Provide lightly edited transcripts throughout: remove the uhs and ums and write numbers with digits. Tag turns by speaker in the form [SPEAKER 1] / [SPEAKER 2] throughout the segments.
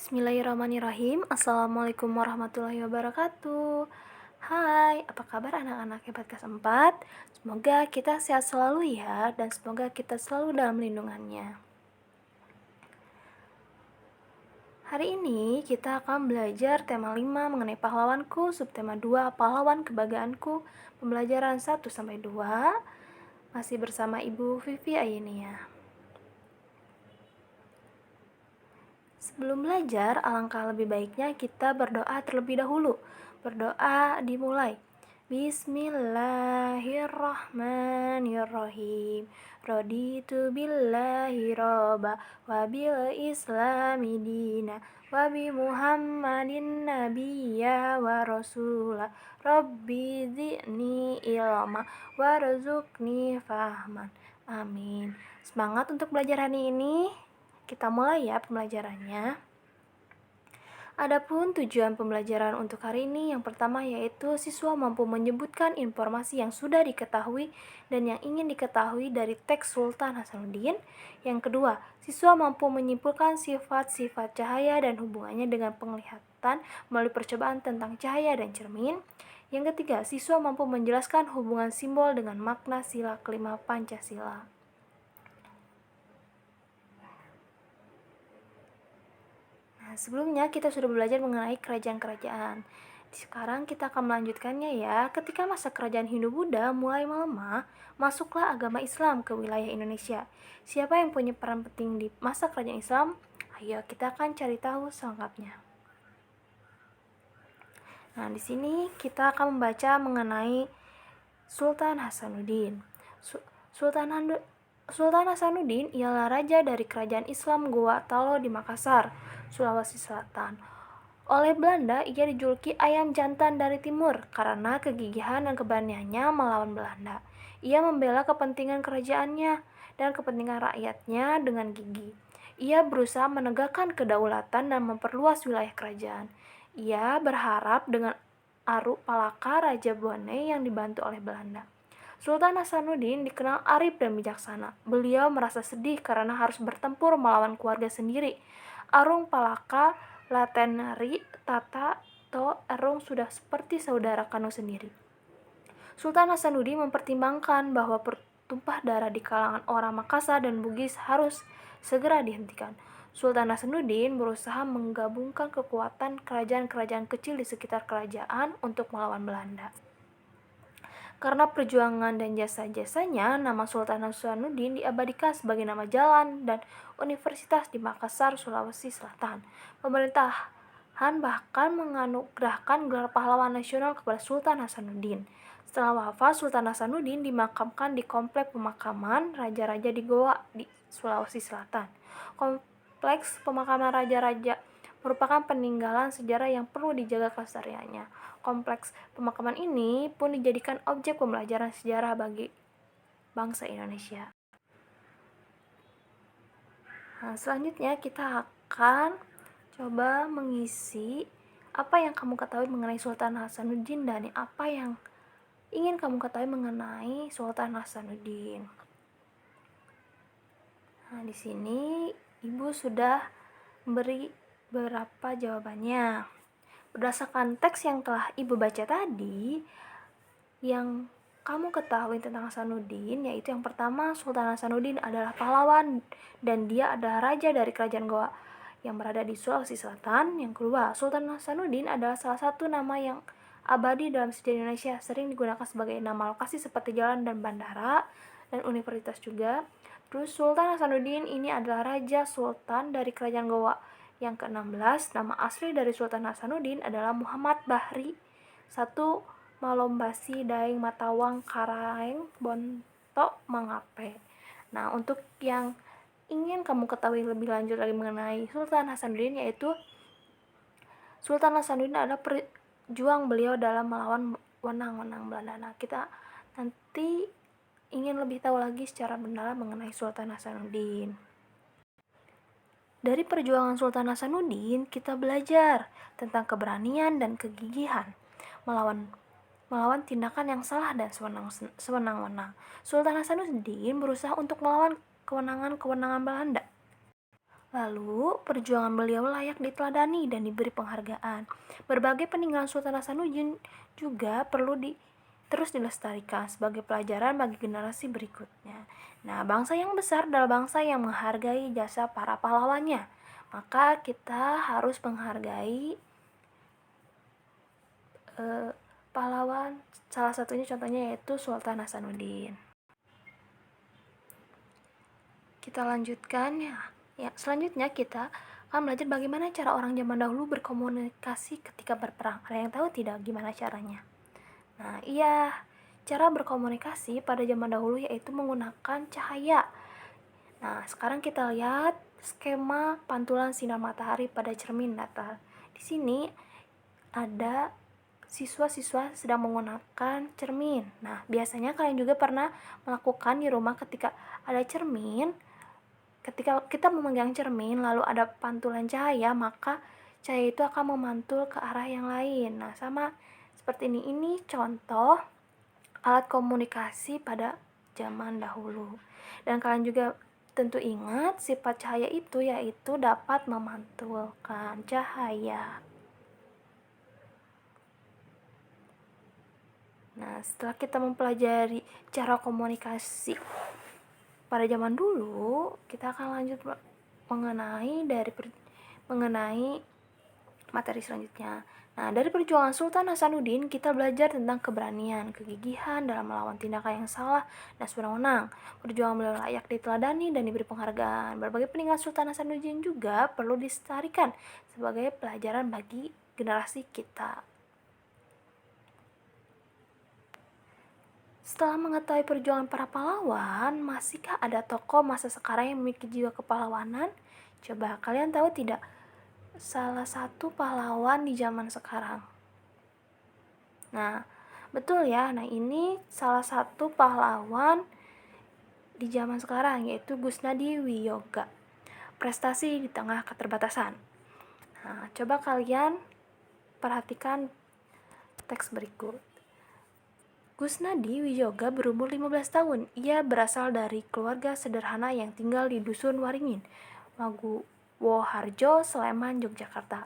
[SPEAKER 1] Bismillahirrahmanirrahim. Assalamualaikum warahmatullahi wabarakatuh. Hai, apa kabar anak-anak hebat kelas 4? Semoga kita sehat selalu ya, dan semoga kita selalu dalam lindungannya. Hari ini kita akan belajar tema 5 mengenai pahlawanku, subtema 2 pahlawan kebanggaanku, pembelajaran 1-2, masih bersama Ibu Vivi Ayenia. Sebelum belajar, alangkah lebih baiknya kita berdoa terlebih dahulu. Berdoa dimulai. Bismillahirrahmanirrahim. Raditu billahi robba wa bil islami dina wa bi muhammadin nabiyya wa rasula rabbi zidni ilma warzuqni fahman. Amin. Semangat untuk belajar hari ini. Kita mulai ya pembelajarannya. Adapun tujuan pembelajaran untuk hari ini yang pertama yaitu siswa mampu menyebutkan informasi yang sudah diketahui dan yang ingin diketahui dari teks Sultan Hasanuddin. Yang kedua, siswa mampu menyimpulkan sifat-sifat cahaya dan hubungannya dengan penglihatan melalui percobaan tentang cahaya dan cermin. Yang ketiga, siswa mampu menjelaskan hubungan simbol dengan makna sila kelima Pancasila. Sebelumnya kita sudah belajar mengenai kerajaan-kerajaan. Sekarang kita akan melanjutkannya ya. Ketika masa kerajaan Hindu-Buddha mulai melemah, masuklah agama Islam ke wilayah Indonesia. Siapa yang punya peran penting di masa kerajaan Islam? Ayo kita akan cari tahu selengkapnya. Nah, di sini kita akan membaca mengenai Sultan Hasanuddin. Sultan Hasanuddin ialah raja dari kerajaan Islam Goa Talo di Makassar, Sulawesi Selatan. Oleh Belanda, ia dijuluki ayam jantan dari timur karena kegigihan dan keberaniannya melawan Belanda. Ia membela kepentingan kerajaannya dan kepentingan rakyatnya dengan gigih. Ia berusaha menegakkan kedaulatan dan memperluas wilayah kerajaan. Ia berharap dengan Aruk Palaka, Raja Brunei yang dibantu oleh Belanda. Sultan Hasanuddin dikenal arif dan bijaksana. Beliau merasa sedih karena harus bertempur melawan keluarga sendiri. Arung Palaka Latenri Tata To Erung sudah seperti saudara kandung sendiri. Sultan Hasanuddin mempertimbangkan bahwa pertumpah darah di kalangan orang Makassar dan Bugis harus segera dihentikan. Sultan Hasanuddin berusaha menggabungkan kekuatan kerajaan-kerajaan kecil di sekitar kerajaan untuk melawan Belanda. Karena perjuangan dan jasa-jasanya, nama Sultan Hasanuddin diabadikan sebagai nama jalan dan universitas di Makassar, Sulawesi Selatan. Pemerintahan bahkan menganugerahkan gelar pahlawan nasional kepada Sultan Hasanuddin. Setelah wafat, Sultan Hasanuddin dimakamkan di kompleks pemakaman raja-raja di Goa di Sulawesi Selatan. Kompleks pemakaman raja-raja merupakan peninggalan sejarah yang perlu dijaga kelestariannya. Kompleks pemakaman ini pun dijadikan objek pembelajaran sejarah bagi bangsa Indonesia. Nah, selanjutnya kita akan coba mengisi apa yang kamu ketahui mengenai Sultan Hasanuddin dan apa yang ingin kamu ketahui mengenai Sultan Hasanuddin. Nah, di sini Ibu sudah memberi beberapa jawabannya. Berdasarkan teks yang telah Ibu baca tadi, yang kamu ketahui tentang Hasanuddin yaitu yang pertama, Sultan Hasanuddin adalah pahlawan dan dia adalah raja dari kerajaan Goa yang berada di Sulawesi Selatan. Yang kedua, Sultan Hasanuddin adalah salah satu nama yang abadi dalam sejarah Indonesia, sering digunakan sebagai nama lokasi seperti jalan dan bandara dan universitas juga. Terus Sultan Hasanuddin ini adalah raja sultan dari kerajaan Goa. Yang ke-16, nama asli dari Sultan Hasanuddin adalah Muhammad Bahri satu Malombasi Daeng Matawang Karaeng Bontok Mangape. Nah, untuk yang ingin kamu ketahui lebih lanjut lagi mengenai Sultan Hasanuddin, yaitu Sultan Hasanuddin adalah perjuang beliau dalam melawan wenang-wenang Belanda. Nah, kita nanti ingin lebih tahu lagi secara mendalam mengenai Sultan Hasanuddin. Dari perjuangan Sultan Hasanuddin, kita belajar tentang keberanian dan kegigihan melawan tindakan yang salah dan sewenang-wenang. Sultan Hasanuddin berusaha untuk melawan kewenangan Belanda. Lalu, perjuangan beliau layak diteladani dan diberi penghargaan. Berbagai peninggalan Sultan Hasanuddin juga perlu terus dilestarikan sebagai pelajaran bagi generasi berikutnya. Nah, bangsa yang besar adalah bangsa yang menghargai jasa para pahlawannya. Maka kita harus menghargai pahlawan, salah satunya contohnya yaitu Sultan Hasanuddin. Kita lanjutkan ya. Selanjutnya kita akan belajar bagaimana cara orang zaman dahulu berkomunikasi ketika berperang. Ada yang tahu tidak gimana caranya? Nah, iya, cara berkomunikasi pada zaman dahulu yaitu menggunakan cahaya. Nah, sekarang kita lihat skema pantulan sinar matahari pada cermin datar. Di sini ada siswa-siswa sedang menggunakan cermin. Nah, biasanya kalian juga pernah melakukan di rumah ketika ada cermin. Ketika kita memegang cermin lalu ada pantulan cahaya, maka cahaya itu akan memantul ke arah yang lain. Nah, sama seperti ini contoh alat komunikasi pada zaman dahulu. Dan kalian juga tentu ingat sifat cahaya itu yaitu dapat memantulkan cahaya. Nah, setelah kita mempelajari cara komunikasi pada zaman dulu, kita akan lanjut mengenai materi selanjutnya. Nah, dari perjuangan Sultan Hasanuddin, kita belajar tentang keberanian, kegigihan dalam melawan tindakan yang salah dan sewenang-wenang. Perjuangan beliau layak diteladani dan diberi penghargaan. Berbagai peninggalan Sultan Hasanuddin juga perlu dilestarikan sebagai pelajaran bagi generasi kita. Setelah mengetahui perjuangan para pahlawan, masihkah ada tokoh masa sekarang yang memiliki jiwa kepahlawanan? Coba kalian tahu tidak salah satu pahlawan di zaman sekarang? Nah, betul ya. Nah, ini salah satu pahlawan di zaman sekarang yaitu Gusnadi Wiyoga. Prestasi di tengah keterbatasan. Nah, coba kalian perhatikan teks berikut. Gusnadi Wiyoga berumur 15 tahun. Ia berasal dari keluarga sederhana yang tinggal di Dusun Waringin, Maguwoharjo, Sleman, Yogyakarta.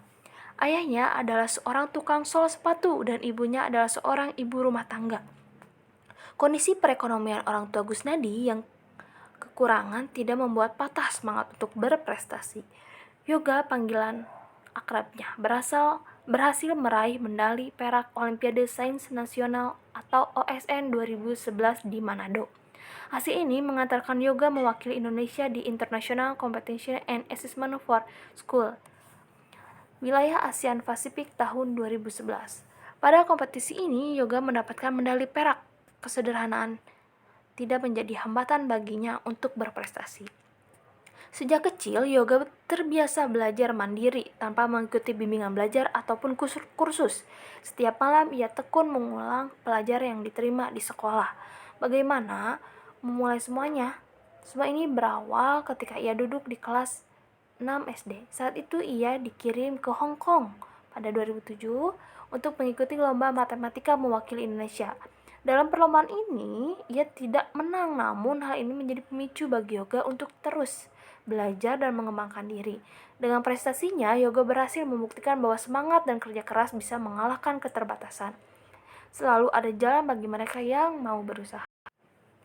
[SPEAKER 1] Ayahnya adalah seorang tukang sol sepatu dan ibunya adalah seorang ibu rumah tangga. Kondisi perekonomian orang tua Gusnadi yang kekurangan tidak membuat patah semangat untuk berprestasi. Yoga, panggilan akrabnya, berhasil meraih medali perak Olimpiade Sains Nasional atau OSN 2011 di Manado. Hasil ini mengantarkan Yoga mewakili Indonesia di International Competition and Assessment for School wilayah ASEAN Pasifik tahun 2011. Pada kompetisi ini, Yoga mendapatkan medali perak. Kesederhanaan tidak menjadi hambatan baginya untuk berprestasi. Sejak kecil, Yoga terbiasa belajar mandiri tanpa mengikuti bimbingan belajar ataupun kursus. Setiap malam ia tekun mengulang pelajaran yang diterima di sekolah. Bagaimana memulai semuanya? Semua ini berawal ketika ia duduk di kelas 6 SD. Saat itu ia dikirim ke Hong Kong pada 2007 untuk mengikuti lomba matematika mewakili Indonesia. Dalam perlombaan ini, ia tidak menang, namun hal ini menjadi pemicu bagi Yoga untuk terus belajar dan mengembangkan diri. Dengan prestasinya, Yoga berhasil membuktikan bahwa semangat dan kerja keras bisa mengalahkan keterbatasan. Selalu ada jalan bagi mereka yang mau berusaha.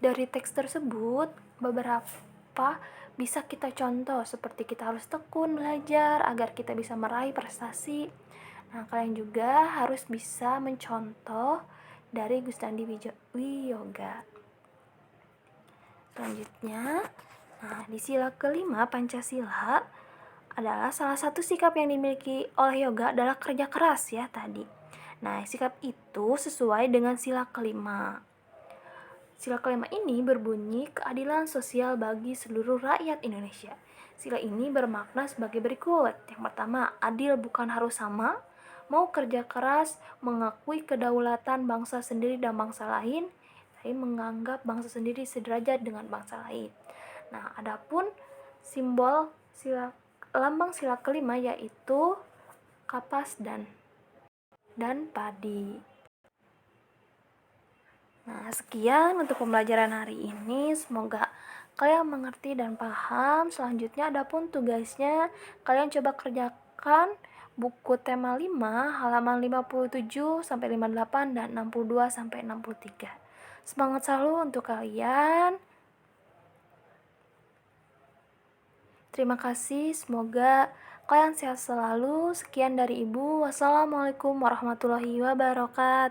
[SPEAKER 1] Dari teks tersebut, beberapa bisa kita contoh seperti kita harus tekun belajar agar kita bisa meraih prestasi. Nah, kalian juga harus bisa mencontoh dari Gusnadi Wiyoga. Selanjutnya, nah, di sila kelima Pancasila adalah salah satu sikap yang dimiliki oleh Yoga adalah kerja keras ya tadi. Nah, sikap itu sesuai dengan sila kelima. Sila kelima ini berbunyi keadilan sosial bagi seluruh rakyat Indonesia. Sila ini bermakna sebagai berikut. Yang pertama, adil bukan harus sama, mau kerja keras, mengakui kedaulatan bangsa sendiri dan bangsa lain, tapi menganggap bangsa sendiri sederajat dengan bangsa lain. Nah, adapun simbol lambang sila kelima yaitu kapas dan padi. Nah, sekian untuk pembelajaran hari ini. Semoga Kalian mengerti dan paham. Selanjutnya ada pun tugasnya. Kalian coba kerjakan buku tema 5 halaman 57 sampai 58 dan 62 sampai 63. Semangat selalu untuk kalian. Terima kasih, semoga kalian sehat selalu. Sekian dari Ibu. Wassalamualaikum warahmatullahi wabarakatuh.